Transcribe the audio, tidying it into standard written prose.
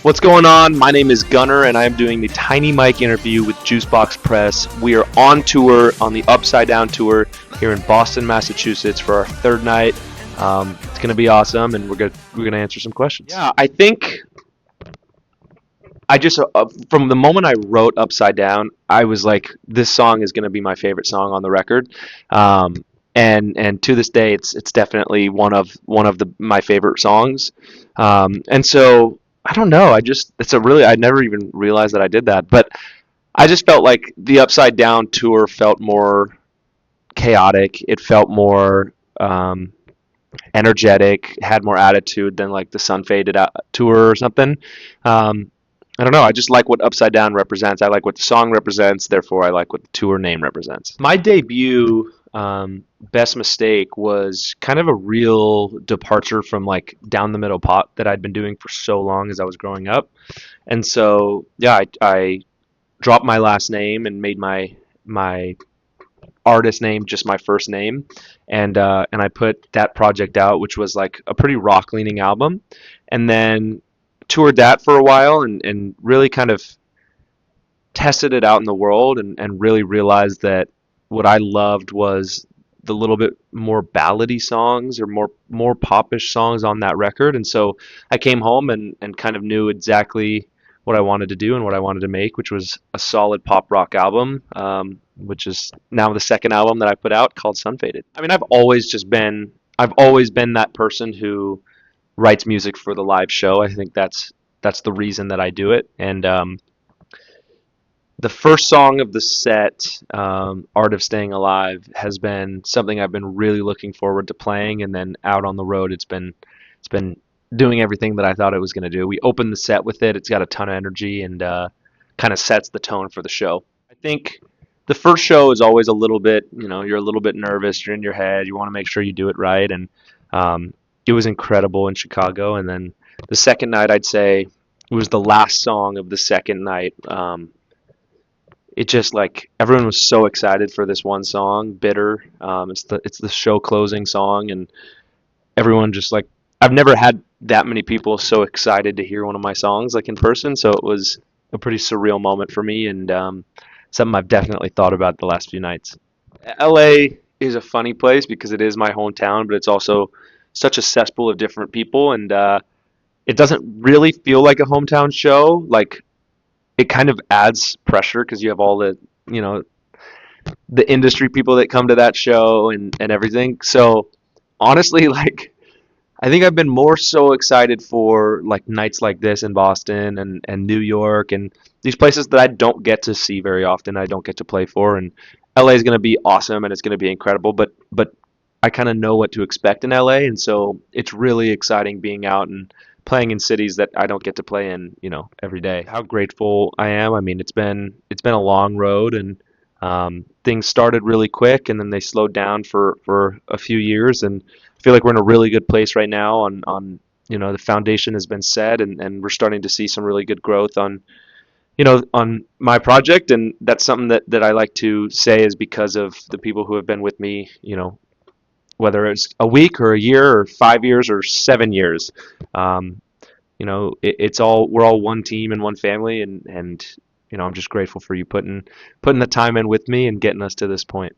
What's going on? My name is Gunnar, and I am doing the Tiny Mic interview with Juicebox Press. We are on tour, on the Upside Down tour here in Boston, Massachusetts for our third night. It's going to be awesome, and we're gonna answer some questions. Yeah, I think I just from the moment I wrote Upside Down, I was like, this song is going to be my favorite song on the record. Um, and to this day, it's definitely one of my favorite songs. And so I don't know. I never even realized that I did that, but I just felt like the Upside Down tour felt more chaotic. It felt more energetic, had more attitude than like the Sun Faded Out tour or something. Um, I don't know. I just like what Upside Down represents. I like what the song represents. Therefore, I like what the tour name represents. My debut, Best Mistake, was kind of a real departure from like down the middle pop that I'd been doing for so long as I was growing up. And so, yeah, I dropped my last name and made my artist name just my first name, and I put that project out, which was like a pretty rock leaning album, and then toured that for a while and really kind of tested it out in the world and really realized that what I loved was the little bit more ballady songs or more popish songs on that record. And so I came home and kind of knew exactly what I wanted to do and what I wanted to make, which was a solid pop rock album, which is now the second album that I put out called Sun Faded. I mean, I've always been that person who writes music for the live show. I think that's the reason that I do it. And the first song of the set, "Art of Staying Alive," has been something I've been really looking forward to playing, and then out on the road, it's been doing everything that I thought it was going to do. We opened the set with it. It's got a ton of energy and kind of sets the tone for the show. I think the first show is always a little bit, you're a little bit nervous. You're in your head. You want to make sure you do it right, and it was incredible in Chicago. And then the second night, I'd say it was the last song of the second night. It just like everyone was so excited for this one song, "Bitter." It's the show closing song, and everyone just like I've never had that many people so excited to hear one of my songs like in person. So it was a pretty surreal moment for me, and something I've definitely thought about the last few nights. LA is a funny place because it is my hometown, but it's also such a cesspool of different people, and it doesn't really feel like a hometown show. Like it kind of adds pressure because you have all you know, the industry people that come to that show and everything. So honestly, like I think I've been more so excited for like nights like this in Boston and New York and these places that I don't get to see very often. I don't get to play for, and LA is going to be awesome and it's going to be incredible. But I kind of know what to expect in LA, and so it's really exciting being out and playing in cities that I don't get to play in, every day. How grateful I am. I mean, it's been a long road, and things started really quick, and then they slowed down for a few years, and I feel like we're in a really good place right now. On the foundation has been set, and we're starting to see some really good growth on my project, and that's something that I like to say is because of the people who have been with me, whether it's a week or a year or 5 years or 7 years. Um, we're all one team and one family, and I'm just grateful for you putting the time in with me and getting us to this point.